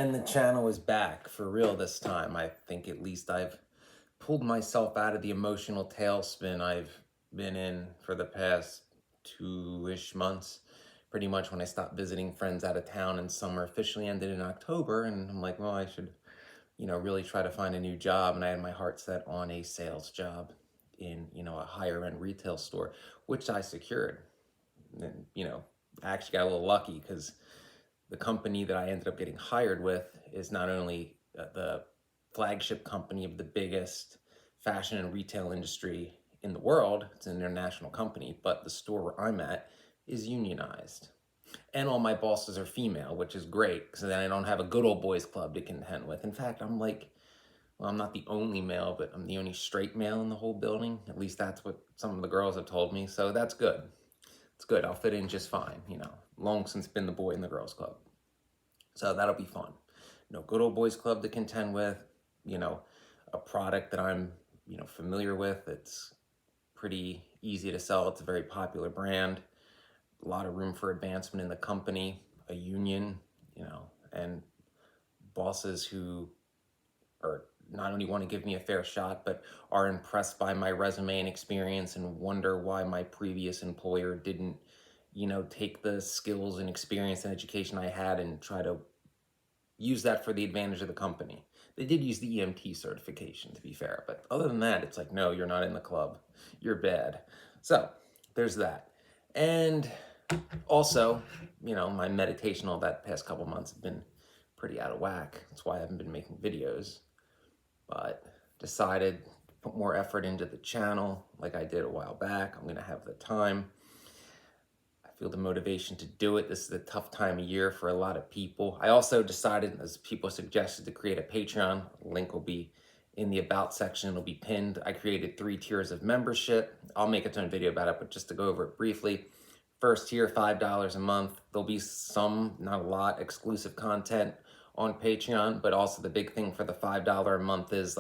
And the channel is back for real this time. I think at least I've pulled myself out of the emotional tailspin I've been in for the past 2-ish months. Pretty much when I stopped visiting friends out of town, and summer officially ended in October, and I'm like, well, I should, really try to find a new job. And I had my heart set on a sales job in, a higher end retail store, which I secured. And, I actually got a little lucky because the company that I ended up getting hired with is not only the flagship company of the biggest fashion and retail industry in the world, it's an international company, but the store where I'm at is unionized. And all my bosses are female, which is great, because then I don't have a good old boys club to contend with. In fact, I'm not the only male, but I'm the only straight male in the whole building. At least that's what some of the girls have told me, so that's good. It's good. I'll fit in just fine, long since been the boy in the girls club. So that'll be fun. Good old boys club to contend with, a product that I'm, familiar with. It's pretty easy to sell. It's a very popular brand. A lot of room for advancement in the company, a union, and bosses who are not only want to give me a fair shot, but are impressed by my resume and experience and wonder why my previous employer didn't, take the skills and experience and education I had and try to use that for the advantage of the company. They did use the EMT certification, to be fair, but other than that, it's like, no, you're not in the club. You're bad. So there's that. And also, my meditation all that past couple months have been pretty out of whack. That's why I haven't been making videos, but decided to put more effort into the channel like I did a while back. I'm going to have the time. I feel the motivation to do it. This is a tough time of year for a lot of people. I also decided, as people suggested, to create a Patreon. Link will be in the About section. It'll be pinned. I created 3 tiers of membership. I'll make a ton of video about it, but just to go over it briefly. First tier, $5 a month. There'll be some, not a lot, exclusive content on Patreon, but also the big thing for the $5 a month is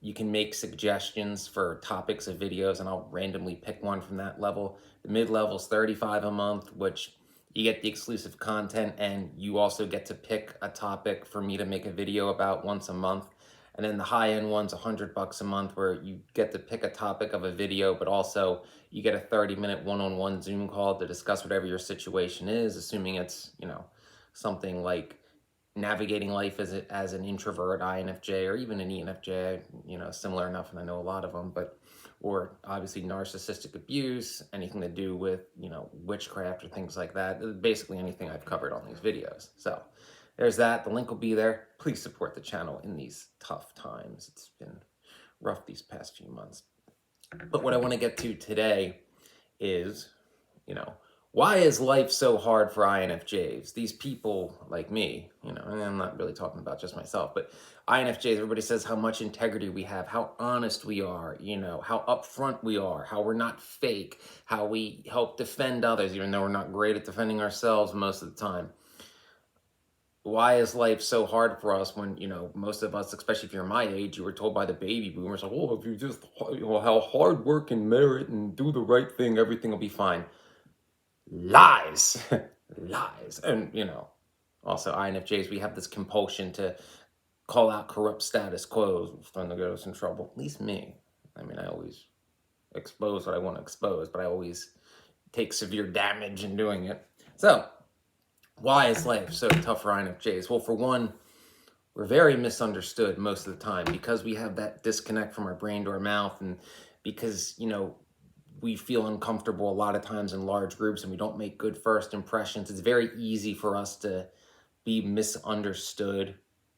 you can make suggestions for topics of videos, and I'll randomly pick one from that level. The mid-level's $35 a month, which you get the exclusive content, and you also get to pick a topic for me to make a video about once a month. And then the high-end one's $100 a month, where you get to pick a topic of a video, but also you get a 30-minute one-on-one Zoom call to discuss whatever your situation is, assuming it's, something like navigating life as an introvert INFJ, or even an ENFJ, similar enough, and I know a lot of them, or obviously narcissistic abuse, anything to do with, witchcraft or things like that. Basically anything I've covered on these videos. So there's that. The link will be there. Please support the channel in these tough times. It's been rough these past few months. But what I want to get to today is, why is life so hard for INFJs? These people like me, and I'm not really talking about just myself, but INFJs, everybody says how much integrity we have, how honest we are, how upfront we are, how we're not fake, how we help defend others, even though we're not great at defending ourselves most of the time. Why is life so hard for us when, most of us, especially if you're my age, you were told by the baby boomers, like, oh, if you just, how hard work and merit and do the right thing, everything will be fine. Lies. Lies. And, also INFJs, we have this compulsion to call out corrupt status quo trying to get us in trouble. At least me. I mean, I always expose what I want to expose, but I always take severe damage in doing it. So, why is life so tough for INFJs? Well, for one, we're very misunderstood most of the time because we have that disconnect from our brain to our mouth, and because, we feel uncomfortable a lot of times in large groups and we don't make good first impressions. It's very easy for us to be misunderstood.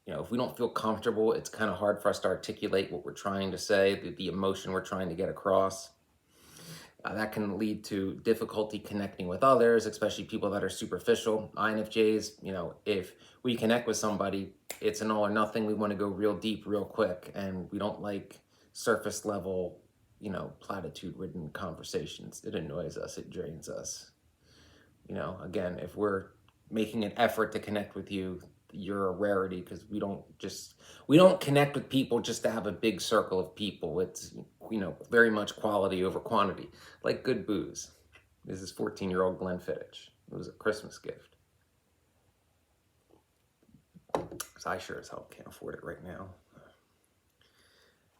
If we don't feel comfortable, it's kind of hard for us to articulate what we're trying to say, the emotion we're trying to get across. That can lead to difficulty connecting with others, especially people that are superficial. INFJs, if we connect with somebody, it's an all or nothing. We want to go real deep, real quick, and we don't like surface level, platitude-ridden conversations. It annoys us. It drains us. Again, if we're making an effort to connect with you, you're a rarity, because we don't connect with people just to have a big circle of people. It's, very much quality over quantity, like good booze. This is 14-year-old Glenfiddich. It was a Christmas gift. because I sure as hell can't afford it right now.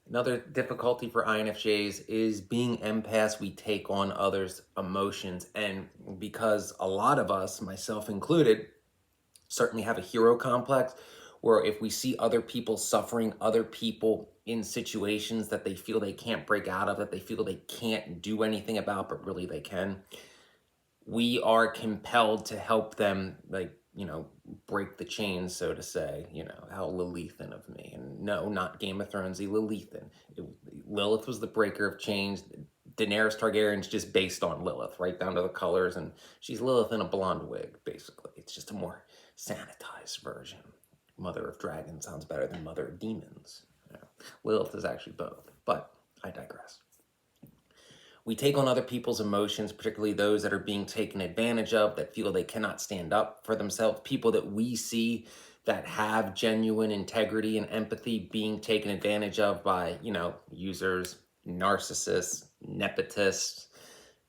Another difficulty for INFJs is being empaths. We take on others' emotions, and because a lot of us, myself included, certainly have a hero complex, where if we see other people suffering, other people in situations that they feel they can't break out of, that they feel they can't do anything about, but really they can, we are compelled to help them, like, break the chains, so to say. How Lilithan of me. And no, not Game of Thrones, Lilithan. Lilith was the breaker of chains. Daenerys Targaryen's just based on Lilith, right down to the colors, and she's Lilith in a blonde wig, basically. It's just a more sanitized version. Mother of Dragons sounds better than Mother of Demons. Lilith is actually both, but I digress. We take on other people's emotions, particularly those that are being taken advantage of, that feel they cannot stand up for themselves, people that we see that have genuine integrity and empathy being taken advantage of by, users, narcissists, nepotists,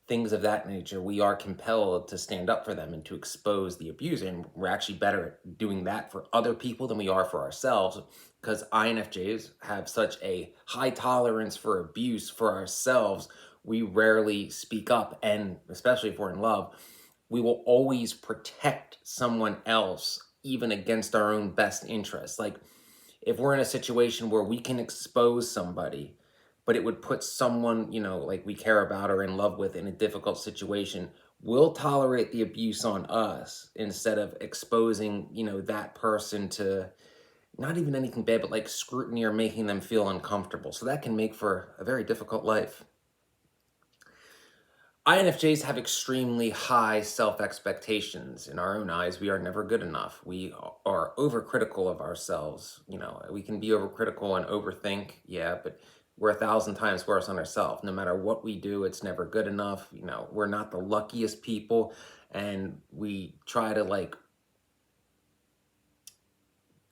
things of that nature. We are compelled to stand up for them and to expose the abuser. And we're actually better at doing that for other people than we are for ourselves, because INFJs have such a high tolerance for abuse for ourselves. We rarely speak up, and especially if we're in love, we will always protect someone else, even against our own best interests. Like, if we're in a situation where we can expose somebody, but it would put someone, like we care about or in love with in a difficult situation, we'll tolerate the abuse on us instead of exposing, that person to not even anything bad, but like scrutiny or making them feel uncomfortable. So that can make for a very difficult life. INFJs have extremely high self-expectations. In our own eyes, we are never good enough. We are overcritical of ourselves. We can be overcritical and overthink, yeah, but we're 1,000 times worse on ourselves. No matter what we do, it's never good enough. We're not the luckiest people, and we try to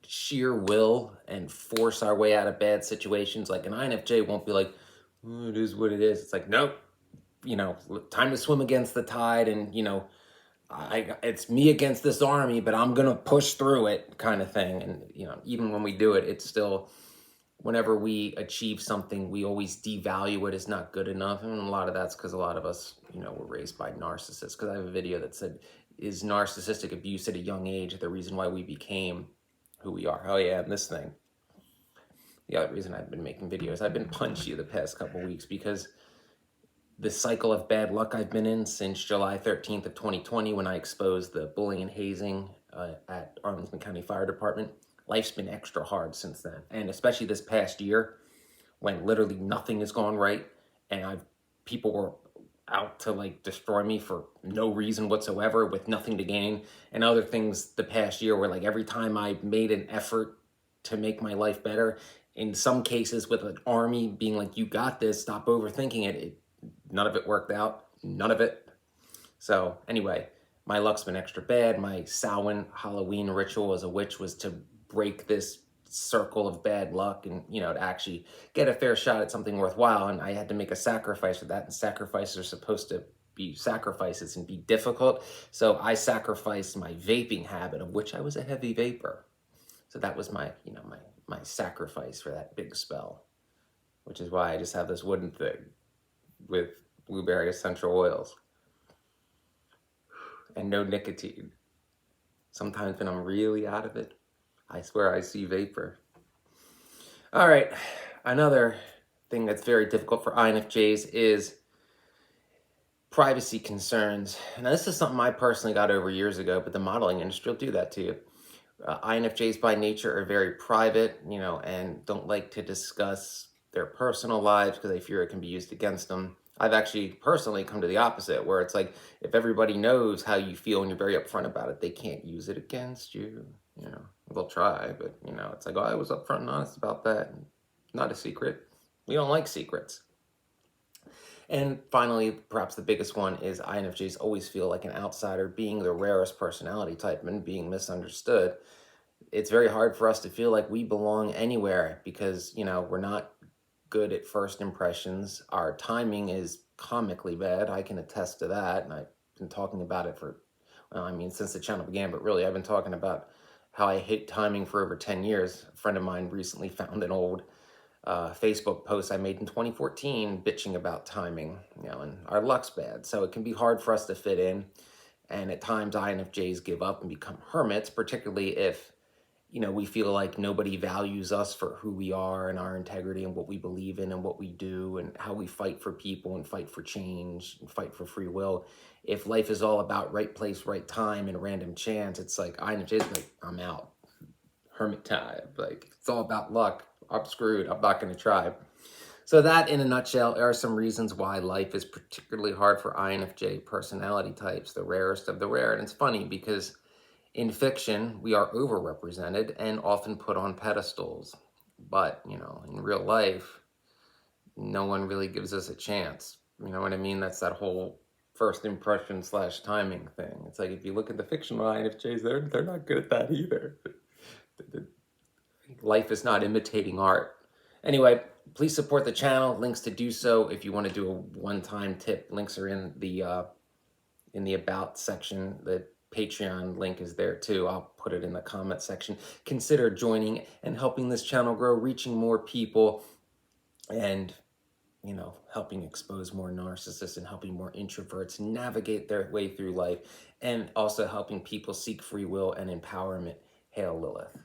sheer will and force our way out of bad situations. Like, an INFJ won't be like, oh, it is what it is. It's like, nope. Time to swim against the tide, and it's me against this army, but I'm gonna push through it, kind of thing. And even when we do it, it's still, whenever we achieve something, we always devalue it as not good enough. And a lot of that's because a lot of us, were raised by narcissists. Because I have a video that said, is narcissistic abuse at a young age the reason why we became who we are? Oh yeah, and this thing. The other reason I've been making videos, I've been punchy the past couple weeks because the cycle of bad luck I've been in since July 13th of 2020, when I exposed the bullying and hazing at Arlington County Fire Department. Life's been extra hard since then. And especially this past year, when literally nothing has gone right, and people were out to destroy me for no reason whatsoever, with nothing to gain. And other things the past year where every time I made an effort to make my life better, in some cases with an army being like, you got this, stop overthinking it, none of it worked out. None of it. So anyway, my luck's been extra bad. My Samhain Halloween ritual as a witch was to break this circle of bad luck and, to actually get a fair shot at something worthwhile. And I had to make a sacrifice for that. And sacrifices are supposed to be sacrifices and be difficult. So I sacrificed my vaping habit, of which I was a heavy vapor. So that was my, my sacrifice for that big spell, which is why I just have this wooden thing with blueberry essential oils and no nicotine. Sometimes when I'm really out of it, I swear I see vapor. All right, another thing that's very difficult for INFJs is privacy concerns. Now, this is something I personally got over years ago, but the modeling industry will do that to you. INFJs by nature are very private, and don't like to discuss their personal lives because they fear it can be used against them. I've actually personally come to the opposite, where it's like, if everybody knows how you feel and you're very upfront about it, they can't use it against you. They'll try, but it's like, oh, I was upfront and honest about that. Not a secret. We don't like secrets. And finally, perhaps the biggest one is INFJs always feel like an outsider, being the rarest personality type and being misunderstood. It's very hard for us to feel like we belong anywhere because, we're not good at first impressions. Our timing is comically bad. I can attest to that. And I've been talking about it since the channel began, but really I've been talking about how I hate timing for over 10 years. A friend of mine recently found an old Facebook post I made in 2014 bitching about timing, and our luck's bad. So it can be hard for us to fit in. And at times INFJs give up and become hermits, particularly if we feel like nobody values us for who we are and our integrity and what we believe in and what we do and how we fight for people and fight for change and fight for free will. If life is all about right place, right time, and random chance, it's like INFJs like, I'm out. Hermit time. Like, it's all about luck. I'm screwed. I'm not going to try. So that, in a nutshell, are some reasons why life is particularly hard for INFJ personality types, the rarest of the rare. And it's funny because in fiction, we are overrepresented and often put on pedestals. But, in real life, no one really gives us a chance. You know what I mean? That's that whole first impression / timing thing. It's like if you look at the fictional INFJs, they're not good at that either. Life is not imitating art. Anyway, please support the channel. Links to do so. If you want to do a one-time tip, links are in the about section. The Patreon link is there too. I'll put it in the comment section. Consider joining and helping this channel grow, reaching more people, and helping expose more narcissists and helping more introverts navigate their way through life, and also helping people seek free will and empowerment. Hail Lilith.